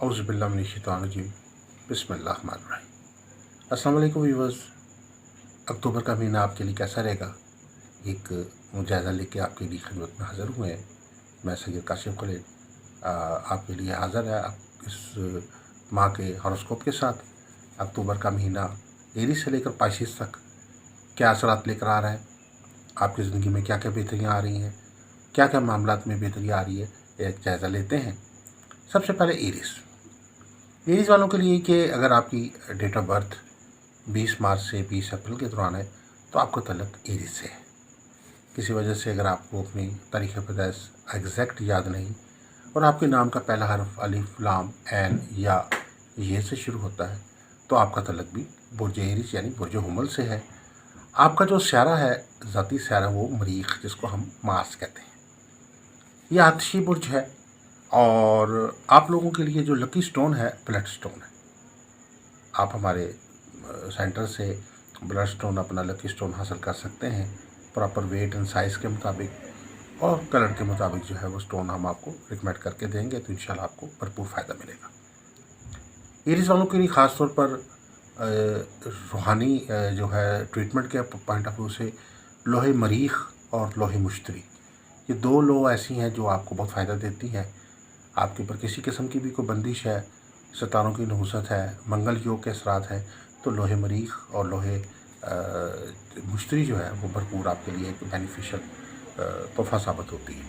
औज़ुबिल्लाहि मिनश्शैतानिर्रजीम बिस्मिल्लाहिर्रहमानिर्रहीम। अस्सलाम वालेकुम व्यूअर्स। अक्टूबर का महीना आपके लिए कैसा रहेगा, एक जायज़ा लेके आपके लिए खिदमत में हाज़िर हुए हैं। मैं सैयद काशिफ़ खलील आपके लिए हाज़िर है इस माह के हॉरोस्कोप के साथ। अक्टूबर का महीना एरीज़ से लेकर पाइसेस तक क्या असरात लेकर आ रहा है, आपकी ज़िंदगी में क्या क्या बेहतरियाँ आ रही हैं, क्या क्या मामलात में बेहतरी आ रही है, एक जायज़ा लेते हैं। सबसे पहले एरीज़ वालों के लिए कि अगर आपकी डेट ऑफ बर्थ 20 मार्च से 20 अप्रैल के दौरान है तो आपका तल्लुक़ एरीज़ से है। किसी वजह से अगर आपको अपनी तारीख़ पैदाइश एग्जैक्ट याद नहीं और आपके नाम का पहला हर्फ अलिफ लाम एन या ये से शुरू होता है तो आपका तल्लुक़ भी बुर्ज एरीज़ यानी बुर्ज हुमल से है। आपका जो स्यारा है, ज़ाती स्यारा, वो मरीख़, जिसको हम मार्स कहते हैं, यह आतिशी बुर्ज है। और आप लोगों के लिए जो लकी स्टोन है ब्लड स्टोन है। आप हमारे सेंटर से ब्लड स्टोन, अपना लकी स्टोन हासिल कर सकते हैं प्रॉपर वेट एंड साइज़ के मुताबिक और कलर के मुताबिक। जो है वो स्टोन हम आपको रिकमेंड करके देंगे तो इंशाल्लाह आपको भरपूर फ़ायदा मिलेगा। एरीज़ वालों के लिए ख़ास तौर पर रूहानी जो है ट्रीटमेंट के पॉइंट ऑफ व्यू से लोहे मरीख़ और लोहे मुश्तरी, ये दो लो ऐसी हैं जो आपको बहुत फ़ायदा देती हैं। आपके ऊपर किसी किस्म की भी कोई बंदिश है, सितारों की नहुसत है, मंगल योग के असरात हैं, तो लोहे मरीख़ और लोहे मुश्तरी जो है वो भरपूर आपके लिए एक बेनिफिशियल तोहफ़ा साबित होती है।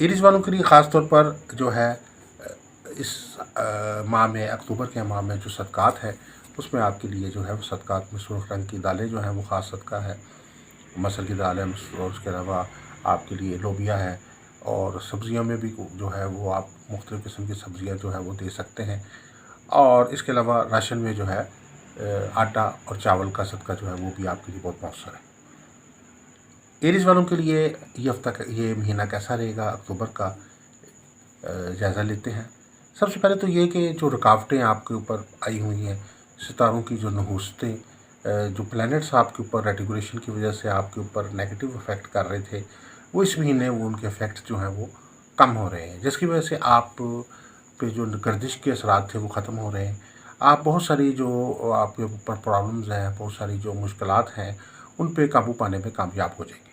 एरीज़ वालों के लिए ख़ास तौर पर जो है इस माह में, अक्टूबर के माह में जो सदक़ात है उसमें आपके लिए जो है वो सदक़ात में सुर्ख़ रंग की दालें जो हैं वो ख़ास सदका है। मसल की दाल है और उसके अलावा आपके लिए लोबिया है। और सब्ज़ियों में भी जो है वो आप मुख्तलिफ़ किस्म की सब्ज़ियाँ जो है वो दे सकते हैं। और इसके अलावा राशन में जो है आटा और चावल का सदका जो है वो भी आपके लिए बहुत मौसर है। एरीज़ वालों के लिए ये महीना कैसा रहेगा अक्टूबर का, जायज़ा लेते हैं। सबसे पहले तो ये कि जो रुकावटें आपके ऊपर आई हुई हैं, सितारों की जो नहुसतें, जो प्लैनेट्स आपके ऊपर रेटिकुलेशन की वजह से आपके ऊपर नेगेटिव इफ़ेक्ट कर रहे थे, वो इस महीने वो उनके इफ़ेक्ट्स जो हैं वो कम हो रहे हैं, जिसकी वजह से आप पे जो गर्दिश के असरात थे वो ख़त्म हो रहे हैं। आप बहुत सारी जो आपके ऊपर प्रॉब्लम्स हैं, बहुत सारी जो मुश्किलात हैं, उन पे काबू पाने में कामयाब हो जाएंगे।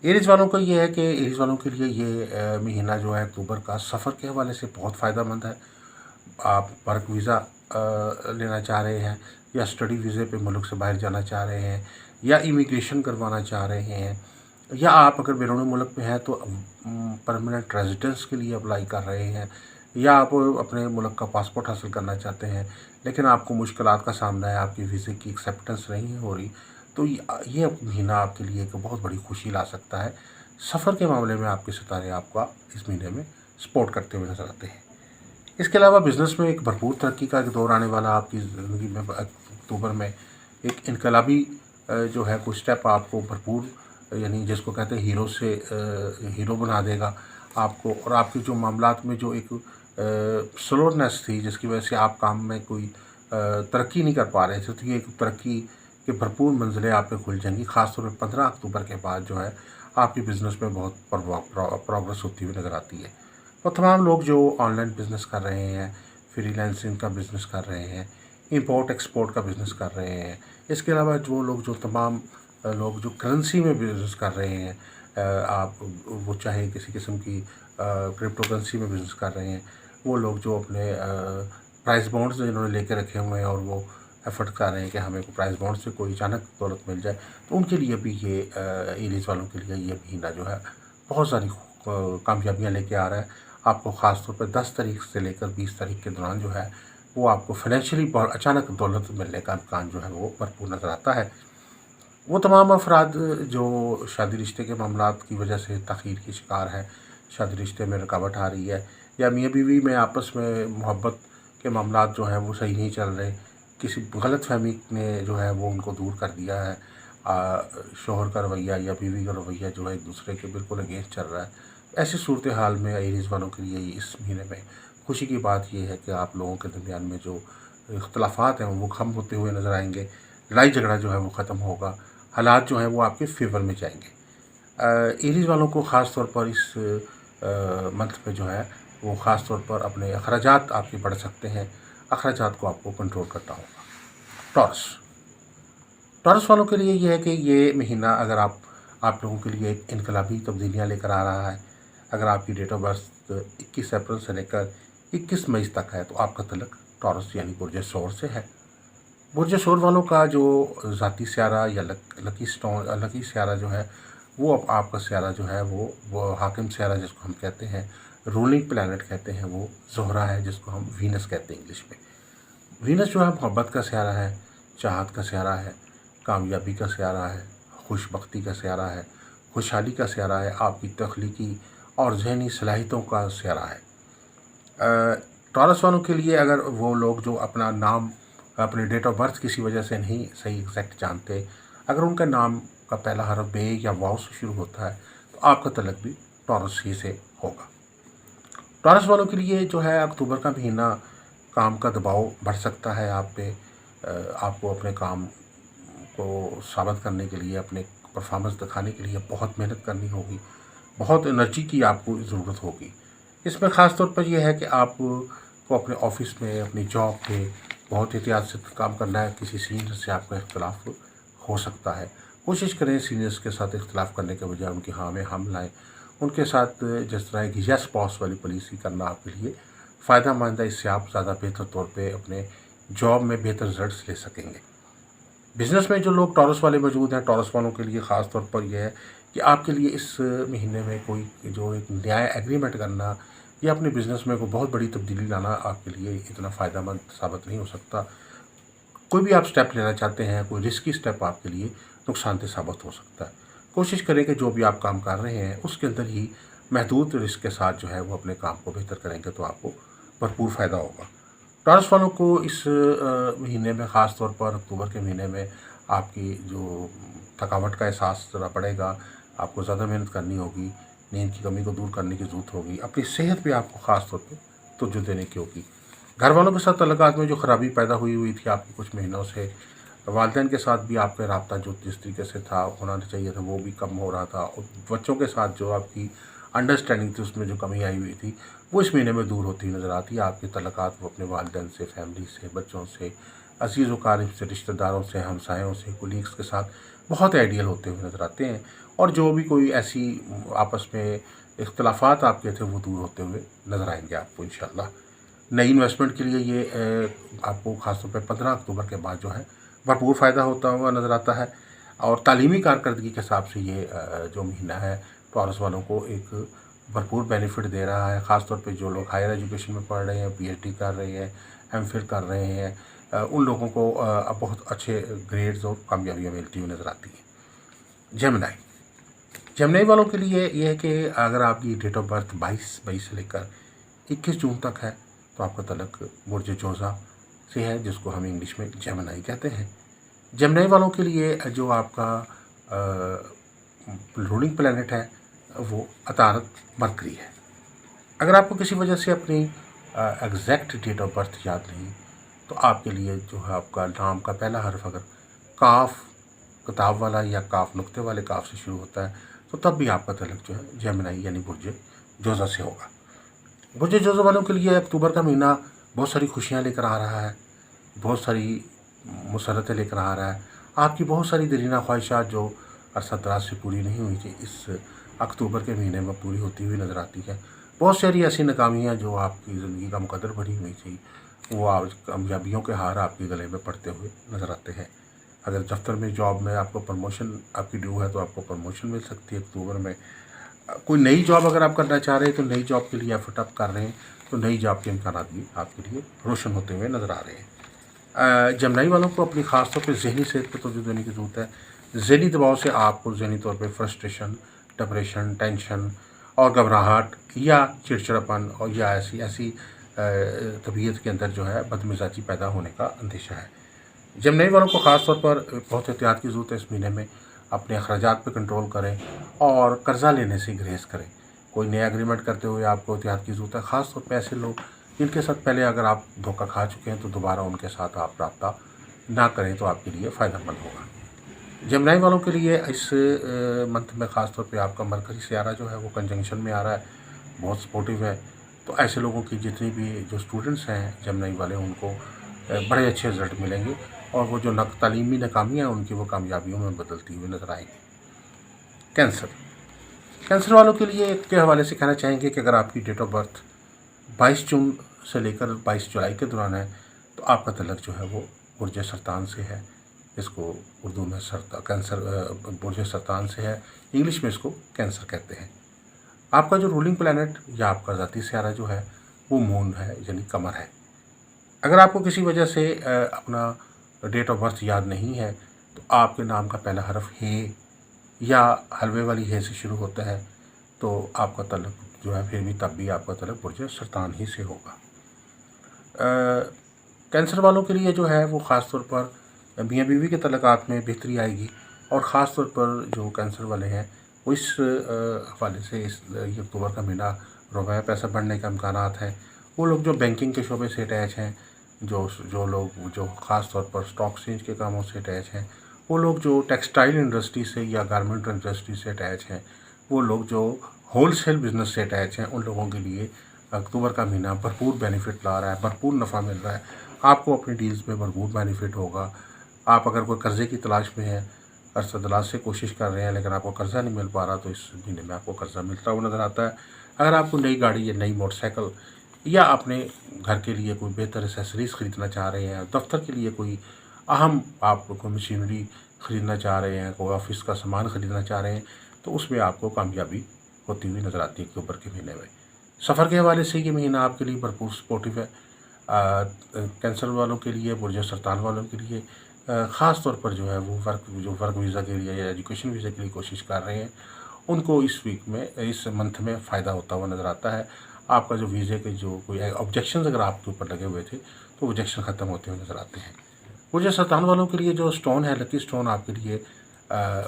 एरीज़ वालों का ये है कि एरीज़ वालों के लिए ये महीना जो है अक्टूबर का सफ़र के हवाले से बहुत फ़ायदेमंद है। आप वर्क वीज़ा लेना चाह रहे हैं या स्टडी वीज़े पे मुल्क से बाहर जाना चाह रहे हैं या इमिग्रेशन करवाना चाह रहे हैं, या आप अगर बैरून मुल्क में हैं तो परमानेंट रेजिडेंस के लिए अप्लाई कर रहे हैं, या आप अपने मुल्क का पासपोर्ट हासिल करना चाहते हैं लेकिन आपको मुश्किलात का सामना है, आपकी वीज़े की एक्सेप्टेंस नहीं हो रही, तो ये महीना आपके लिए एक बहुत बड़ी खुशी ला सकता है। सफ़र के मामले में आपके सितारे आपका इस महीने में सपोर्ट करते हुए नज़र आते हैं। इसके अलावा बिज़नेस में एक भरपूर तरक्की का एक दौर आने वाला आपकी ज़िंदगी में। अक्टूबर में एक इनकलाबी जो है कुछ स्टेप आपको भरपूर, यानी जिसको कहते हैं हीरो से हीरो बना देगा आपको। और आपके जो मामलात में जो एक स्लोनेस थी जिसकी वजह से आप काम में कोई तरक्की नहीं कर पा रहे थे, तो ये एक तरक्की के भरपूर मंजिलें आप पे खुल जाएंगी। ख़ासतौर पर 15 अक्टूबर के बाद जो है आपकी बिज़नेस में बहुत प्रोग्रेस होती हुई नज़र आती है। और तमाम लोग जो ऑनलाइन बिज़नेस कर रहे हैं, फ्रीलांसिंग का बिज़नेस कर रहे हैं, इंपोर्ट एक्सपोर्ट का बिज़नेस कर रहे हैं, इसके अलावा जो लोग जो तमाम लोग जो करेंसी में बिज़नेस कर रहे हैं, आप वो चाहे किसी किस्म की क्रिप्टो करेंसी में बिज़नेस कर रहे हैं, वो लोग जो अपने प्राइस बॉन्ड्स जिन्होंने लेके रखे हुए हैं और वो एफर्ट कर रहे हैं कि हमें प्राइस बॉन्ड से कोई अचानक दौलत मिल जाए, तो उनके लिए भी ये एरीज़ वालों के लिए ये महीना जो है बहुत सारी कामयाबियाँ लेके आ रहा है। आपको ख़ास तौर पर 10 तारीख से लेकर 20 तारीख के दौरान जो है वो आपको फाइनेंशियली बहुत अचानक दौलत मिलने का इम्कान जो है वो भरपूर नज़र आता है। वो तमाम अफराद जो शादी रिश्ते के मामलात की वजह से तख़ीर की शिकार है, शादी रिश्ते में रुकावट आ रही है, या मियाँ बीवी में आपस में मोहब्बत के मामलात जो हैं वो सही नहीं चल रहे, किसी गलतफ़हमी ने जो है वो उनको दूर कर दिया है, शौहर का रवैया या बीवी का रवैया जो है एक दूसरे के बिल्कुल अगेंस्ट चल रहा है, ऐसी सूरत हाल में एरीज़ वालों के लिए इस महीने में खुशी की बात यह है कि आप लोगों के दरमियान में जो इख्तलाफात हैं वो कम होते हुए नज़र आएंगे, लड़ाई झगड़ा जो है वो ख़त्म होगा, हालात जो हैं वो आपके फेवर में जाएंगे। एरीज़ वालों को ख़ास तौर पर इस मंथ में जो है वो ख़ास तौर पर अपने अखराजात आपके बढ़ सकते हैं, अखराजात को आपको कंट्रोल करना होगा। टॉरस टॉरस वालों के लिए ये है कि ये महीना अगर आप लोगों के लिए एक इनकलाबी तब्दीलियाँ लेकर आ रहा है। अगर आपकी डेट ऑफ बर्थ 21 अप्रैल से लेकर 21 मई तक है तो आपका तल्लुक़ टॉरस यानी बुर्ज सूर से है। बुर्ज सूर वालों का जो ज़ाती सियारा या लकी सियारा जो है वो अब आपका सियारा जो है वो हाकिम सियारा जिसको हम कहते हैं, रूलिंग प्लैनेट कहते हैं, वो ज़ोहरा है जिसको हम वीनस कहते हैं इंग्लिश में। वीनस जो है मोहब्बत का सियारा है, चाहत का सियारा है, कामयाबी का सियारा है, खुशबख्ती का सियारा है, खुशहाली का सियारा है, आपकी तख्लीकी और ज़हनी सलाहियतों का सियारा है। टॉरस वालों के लिए अगर वो लोग जो अपना नाम अपने डेट ऑफ बर्थ किसी वजह से नहीं सही एग्जैक्ट जानते, अगर उनका नाम का पहला हर्फ बे या वाव से शुरू होता है तो आपका तल्लुक़ भी टॉरस ही से होगा। टॉरस वालों के लिए जो है अक्टूबर का महीना काम का दबाव बढ़ सकता है आप पे। आपको अपने काम को साबित करने के लिए, अपने परफॉर्मेंस दिखाने के लिए बहुत मेहनत करनी होगी, बहुत एनर्जी की आपको ज़रूरत होगी। इसमें ख़ास तौर पर यह है कि आपको अपने ऑफिस में, अपनी जॉब पे बहुत एहतियात से काम करना है। किसी सीनियर से आपका इख्तलाफ हो सकता है। कोशिश करें सीनियर्स के साथ इख्तलाफ करने के बजाय उनकी हाँ में हम लाएँ। उनके साथ जिस तरह की यस बॉस वाली पॉलिसी करना आपके लिए फ़ायदेमंद है। इससे आप ज़्यादा बेहतर तौर पे अपने जॉब में बेहतर रिजल्ट्स ले सकेंगे। बिज़नेस में जो लोग टॉरस वाले मौजूद हैं, टॉरस वालों के लिए ख़ास तौर पर यह है कि आपके लिए इस महीने में कोई जो एक नया एग्रीमेंट करना या अपने बिज़नेस में कोई बहुत बड़ी तब्दीली लाना आपके लिए इतना फ़ायदेमंद साबित नहीं हो सकता। कोई भी आप स्टेप लेना चाहते हैं, कोई रिस्की स्टेप आपके लिए नुकसानदेह साबित हो सकता है। कोशिश करें कि जो भी आप काम कर रहे हैं उसके अंदर ही महदूद रिस्क के साथ जो है वो अपने काम को बेहतर करेंगे तो आपको भरपूर फ़ायदा होगा। टॉरस वालों को इस महीने में ख़ास तौर पर अक्टूबर के महीने में आपकी जो थकावट का एहसास ज़रा बढ़ेगा, आपको ज़्यादा मेहनत करनी होगी, नींद की कमी को दूर करने की ज़रूरत होगी, अपनी सेहत पे आपको ख़ास तौर पे तवज्जो देने की होगी। घर वालों के साथ तल्लुकात में जो ख़राबी पैदा हुई थी आपकी कुछ महीनों से, वालिदैन के साथ भी आपका रब्ता जो जिस तरीके से था होना चाहिए था वो भी कम हो रहा था, और बच्चों के साथ जो आपकी अंडरस्टैंडिंग थी उसमें जो कमी आई हुई थी वो इस महीने में दूर होती नज़र आती है। आपके तल्लुकात वो अपने वालिदैन से, फैमिली से, बच्चों से, अज़ीज़ व क़ारिब से, रिश्तेदारों से, हमसायों से, कोलीग्स के साथ बहुत आइडियल होते हुए नज़र आते हैं। और जो भी कोई ऐसी आपस में इख्तलाफात आपके थे वो दूर होते हुए नज़र आएंगे आपको इंशाअल्लाह। नई इन्वेस्टमेंट के लिए ये आपको ख़ासतौर पर 15 अक्टूबर के बाद जो है भरपूर फ़ायदा होता हुआ नज़र आता है। और तालीमी कारकर्दगी के हिसाब से ये जो महीना है टॉरस वालों को एक भरपूर बेनिफिट दे रहा है। ख़ास तौर पे जो लोग हायर एजुकेशन में पढ़ रहे हैं, पीएचडी कर रहे हैं, एमफिल कर रहे हैं, उन लोगों को अब बहुत अच्छे ग्रेड्स और कामयाबियाँ मिलती हुई नज़र आती हैं। जेमिनी वालों के लिए ये है कि अगर आपकी डेट ऑफ बर्थ 22 मई से लेकर 21 जून तक है तो आपका तल्लुक़ बुर्ज जोज़ा से है जिसको हम इंग्लिश में जेमिनी कहते हैं। जेमिनी वालों के लिए जो आपका रूलिंग प्लैनेट है वो अतारत मरकरी है। अगर आपको किसी वजह से अपनी एग्जैक्ट डेट ऑफ बर्थ याद नहीं तो आपके लिए जो है आपका नाम का पहला हर्फ अगर काफ किताब वाला या काफ नुक्ते वाले काफ से शुरू होता है तो तब भी आपका तल्लुक़ जो है जेमिनी यानी बुर्ज जोज़ा से होगा। बुर्ज जोज़ा वालों के लिए अक्टूबर का महीना बहुत सारी खुशियाँ लेकर आ रहा है, बहुत सारी मुसरतें लेकर आ रहा है। आपकी बहुत सारी दरीना ख्वाहिशात जो अरसा दराज से पूरी नहीं हुई थी इस अक्टूबर के महीने में पूरी होती हुई नज़र आती है। बहुत सारी ऐसी नाकामियाँ जो आपकी ज़िंदगी का मुकद्दर भरी हुई थी वो आज कामयाबियों के हार आपके गले में पड़ते हुए नज़र आते हैं। अगर दफ्तर में, जॉब में आपको प्रमोशन आपकी ड्यू है तो आपको प्रमोशन मिल सकती है अक्टूबर में। कोई नई जॉब अगर आप करना चाह रहे हैं तो नई जॉब के लिए एफर्ट आप कर रहे हैं तो नई जॉब के इम्कान भी आपके लिए रोशन होते हुए नज़र आ रहे हैं। जेमिनी वालों को अपनी ख़ास तौर पर ज़हनी सेहत पर तवज्जो देने की ज़रूरत है। ज़हनी दबाव से आपको ज़हनी तौर पर फ्रस्ट्रेशन, डिप्रेशन, टेंशन और घबराहट या चिड़चिड़ापन और या ऐसी तबीयत के अंदर जो है बदमिजाजी पैदा होने का अंदेशा है। जेमिनी वालों को ख़ास तौर पर बहुत एहतियात की ज़रूरत है। इस महीने में अपने अखराजात पे कंट्रोल करें और कर्ज़ा लेने से ग्रेज़ करें। कोई नया एग्रीमेंट करते हुए आपको एहतियात की ज़रूरत है। ख़ास तौर पे ऐसे लोग जिनके साथ पहले अगर आप धोखा खा चुके हैं तो दोबारा उनके साथ आप रब्ता ना करें तो आपके लिए फ़ायदेमंद होगा। जेमिनी वालों के लिए इस मंथ में ख़ास तौर पे आपका मरकरी सियारा जो है वो कंजंक्शन में आ रहा है, बहुत सपोर्टिव है। तो ऐसे लोगों की जितनी भी जो स्टूडेंट्स हैं जमनई वाले, उनको बड़े अच्छे रिजल्ट मिलेंगे और वो जो तालीमी नाकामियाँ हैं उनकी वो कामयाबियों में बदलती हुई नज़र आएंगी। कैंसर कैंसर वालों के लिए के हवाले से कहना चाहेंगे कि अगर आपकी डेट ऑफ बर्थ 22 जून से लेकर 22 जुलाई के दौरान है तो आपका तल्लुक़ जो है वो बुर्ज सरतान से है। इसको उर्दू में कैंसर बुर्ज सरतान से है, इंग्लिश में इसको कैंसर कहते हैं। आपका जो रूलिंग प्लैनेट या आपका ज़ाती सियारा जो है वो मून है, यानी कमर है। अगर आपको किसी वजह से अपना डेट ऑफ बर्थ याद नहीं है तो आपके नाम का पहला हरफ हे या हलवे वाली हे से शुरू होता है तो आपका तल्लुक़ जो है फिर भी तब भी आपका तल्लुक़ बुर्ज सरतान ही से होगा। कैंसर वालों के लिए जो है वो ख़ास तौर पर मियाँ बीवी के तल्लुक़ात में बेहतरी आएगी और ख़ास तौर पर जो कैंसर वाले हैं वो इस हवाले से इस ये अक्टूबर का महीना रुपया पैसा बढ़ने के इम्कानात हैं। वो लोग जो बैंकिंग के शोबे से अटैच हैं, जो लोग जो ख़ास तौर पर स्टॉक एक्सचेंज के कामों से अटैच हैं, वो लोग जो टेक्सटाइल इंडस्ट्री से या गारमेंट इंडस्ट्री से अटैच हैं, वो लोग जो होलसेल बिज़नेस से अटैच हैं, उन लोगों के लिए अक्टूबर का महीना भरपूर बेनिफिट ला रहा है, भरपूर नफ़ा मिल रहा है। आपको अपनी डील्स में भरपूर बेनिफिट होगा। आप अगर कोई कर्ज़े की तलाश में हैं, अरसा दराज से कोशिश कर रहे हैं लेकिन आपको कर्ज़ा नहीं मिल पा रहा तो इस महीने में आपको कर्ज़ा मिलता हुआ नज़र आता है। अगर आपको नई गाड़ी या नई मोटरसाइकिल या अपने घर के लिए कोई बेहतर एक्सेसरीज़ ख़रीदना चाह रहे हैं, दफ्तर के लिए कोई अहम आप कोई मशीनरी ख़रीदना चाह रहे हैं, कोई ऑफ़िस का सामान ख़रीदना चाह रहे हैं, तो उसमें आपको कामयाबी होती हुई नज़र आती है अक्टूबर के महीने में। सफ़र के हवाले से ये महीना आपके लिए भरपूर सपोर्टिव है। कैंसर वालों के लिए, बुर्ज सरतान वालों के लिए ख़ास तौर पर जो है वो वर्क वीज़ा के लिए या एजुकेशन वीज़ा के लिए कोशिश कर रहे हैं, उनको इस वीक में, इस मंथ में फ़ायदा होता हुआ नज़र आता है। आपका जो वीज़े के जो कोई ऑब्जेक्शंस अगर आपके ऊपर लगे हुए थे तो ऑब्जेक्शन ख़त्म होते हुए नज़र आते हैं। बुर्ज सरतान वालों के लिए जो स्टोन है, लकी स्टोन आपके लिए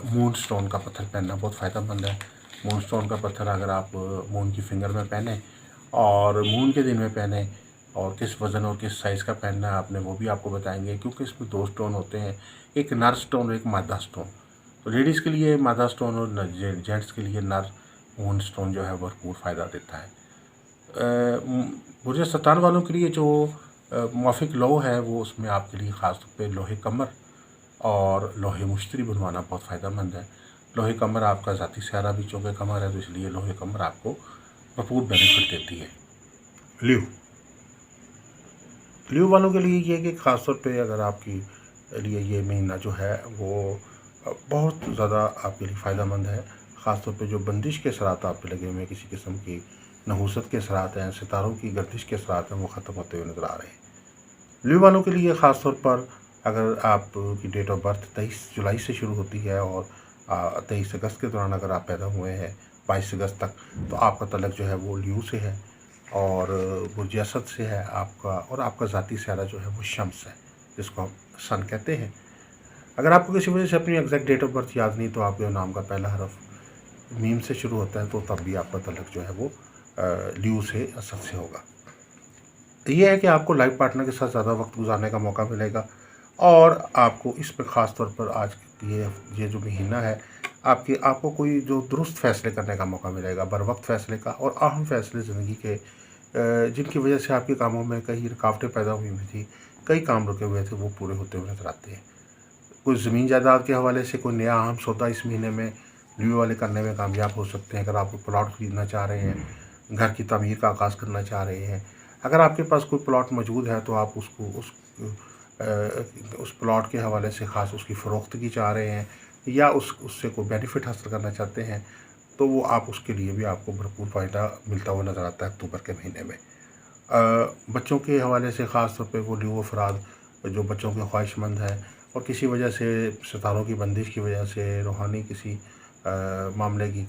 मून स्टोन का पत्थर पहनना बहुत फ़ायदेमंद है। मून स्टोन का पत्थर अगर आप मून की फिंगर में पहने और मून के दिन में पहने और किस वज़न और किस साइज़ का पहनना है आपने वो भी आपको बताएंगे, क्योंकि इसमें 2 स्टोन होते हैं, एक नर स्टोन और एक मादा स्टोन। तो लेडीज़ के लिए मादा स्टोन और जेंट्स के लिए नर मून स्टोन जो है भरपूर फ़ायदा देता है। बुर्ज सरतान वालों के लिए जो मुवाफ़िक लो है वो उसमें आपके लिए ख़ास तौर पे लोहे कमर और लोहे मुश्तरी बनवाना बहुत फ़ायदेमंद है। लोहे कमर आपका ज़ाती सियारा भी चौके कमर है, तो इसलिए लोहे कमर आपको भरपूर बेनिफिट देती है। ल्यू वालों के लिए ये कि ख़ास तौर पे अगर आपकी लिए ये महीना जो है वो बहुत ज़्यादा आपके लिए फ़ायदेमंद है। ख़ास तौर पे जो बंदिश के असरात आप पे लगे हुए हैं, किसी किस्म की नहूसत के असरात हैं, सितारों की गर्दिश के असरात हैं, वो ख़त्म होते हुए नज़र आ रहे हैं। ल्यू वालों के लिए ख़ास तौर पर अगर आपकी डेट ऑफ बर्थ 23 जुलाई से शुरू होती है और 23 अगस्त के दौरान अगर आप पैदा हुए हैं 22 अगस्त तक, तो आपका तल्लुक़ जो है वो ल्यू से है और बुर्ज असद से है आपका, और आपका ज़ाती सियारा जो है वो शम्स है, जिसको हम सन कहते हैं। अगर आपको किसी वजह से अपनी एग्जैक्ट डेट ऑफ बर्थ याद नहीं तो आपके नाम का पहला हरफ मीम से शुरू होता है, तो तब भी आपका तल्लुक़ जो है वो ल्यू से असद से होगा। ये है कि आपको लाइफ पार्टनर के साथ ज़्यादा वक्त गुजारने का मौका मिलेगा और आपको इस पे ख़ास तौर पर आज ये जो महीना है आपको कोई जो दुरुस्त फ़ैसले करने का मौका मिलेगा, बर वक्त फ़ैसले का, और अहम फ़ैसले ज़िंदगी के जिनकी वजह से आपके कामों में कई रुकावटें पैदा हुई हुई थी, कई काम रुके हुए थे, वो पूरे होते हुए नज़र आते हैं। कोई ज़मीन जायदाद के हवाले से कोई नया अहम सौदा इस महीने में ल्यू वाले करने में कामयाब हो सकते हैं। अगर आप कोई प्लॉट ख़रीदना चाह रहे हैं, घर की तमीर का आगाज़ करना चाह रहे हैं, अगर आपके पास कोई प्लॉट मौजूद है तो आप उस प्लॉट के हवाले से ख़ास उसकी फ़रोख्तगी चाह रहे हैं या उससे कोई बेनिफिट हासिल करना चाहते हैं, तो वो आप उसके लिए भी आपको भरपूर फ़ायदा मिलता हुआ नज़र आता है अक्टूबर के महीने में। बच्चों के हवाले से ख़ास तौर पे वो ल्यू अफराद जो बच्चों के ख्वाहिशमंद हैं और किसी वजह से सितारों की बंदिश की वजह से, रूहानी किसी मामले की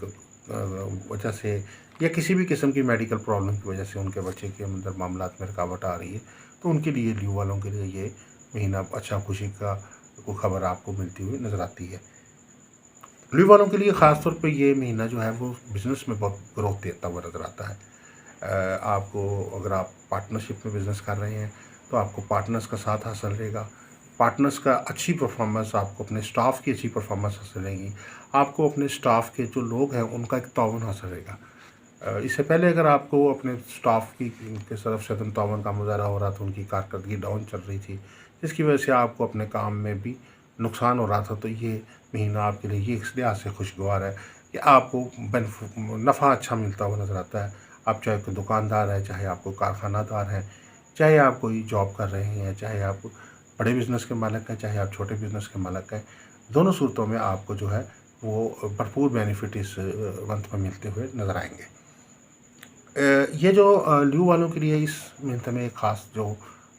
वजह से या किसी भी किस्म की मेडिकल प्रॉब्लम की वजह से उनके बच्चे के अंदर मामलात में रुकावट आ रही है, तो उनके लिए ल्यू वालों के लिए ये महीना अच्छा खुशी का कोई खबर आपको मिलती हुई नज़र आती है। ल्यू वालों के लिए ख़ास तौर पे ये महीना जो है वो बिज़नेस में बहुत ग्रोथ देता हुआ नज़र आता है। आपको अगर आप पार्टनरशिप में बिज़नेस कर रहे हैं तो आपको पार्टनर्स का साथ हासिल रहेगा। पार्टनर्स का अच्छी परफॉर्मेंस, आपको अपने स्टाफ की अच्छी परफॉर्मेंस हासिल रहेगी, आपको अपने स्टाफ के जो लोग हैं उनका एक ताउन हासिल रहेगा। इससे पहले अगर आपको अपने स्टाफ की के तरफ से अदम ताउन का मुज़ाहरा हो रहा था, उनकी कारकर्दगी डाउन चल रही थी, जिसकी वजह से आपको अपने काम में भी नुकसान हो रहा था, तो ये महीना आपके लिए ये इस लिहाज से खुशगवार है कि आपको नफ़ा अच्छा मिलता हुआ नज़र आता है। आप चाहे कोई दुकानदार है, चाहे आप कोई कारखानादार हैं, चाहे आप कोई जॉब कर रहे हैं, चाहे आप बड़े बिज़नेस के मालिक हैं, चाहे आप छोटे बिज़नेस के मालिक हैं, दोनों सूरतों में आपको जो है वो भरपूर बेनिफिट इस मंथ में मिलते हुए नज़र आएँगे। ये जो ल्यू वालों के लिए इस मंथ में एक ख़ास जो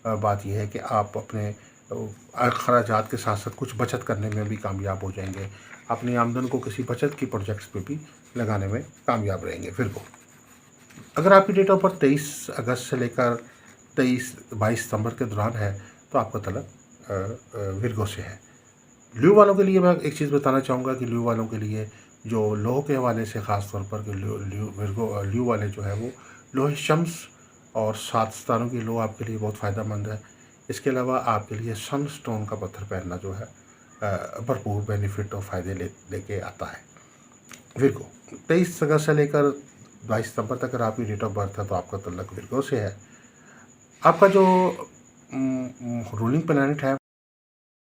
बात ये है कि आप अपने अखराजात के साथ साथ कुछ बचत करने में भी कामयाब हो जाएंगे। अपनी आमदन को किसी बचत की प्रोजेक्ट्स पे भी लगाने में कामयाब रहेंगे। फिर अगर आपकी डेट ऑफ बर्थ 23 अगस्त से लेकर 22 सितंबर के दौरान है, तो आपका तलब विर्गो से है। ल्यू वालों के लिए मैं एक चीज़ बताना चाहूँगा कि ल्यू वालों के लिए जो लोह के हवाले से ख़ास तौर पर कि ल्यू वाले जो है वो लोहे शम्स और 7 सितारों की लोह आपके लिए बहुत फ़ायदेमंद है। इसके अलावा आपके लिए सनस्टोन का पत्थर पहनना जो है भरपूर बेनिफिट और फ़ायदे लेके आता है। विर्गो 23 अगस्त से लेकर 22 सितंबर तक अगर आपकी डेट ऑफ बर्थ है, तो आपका तल्लक विर्गो से है। आपका जो रूलिंग प्लैनेट है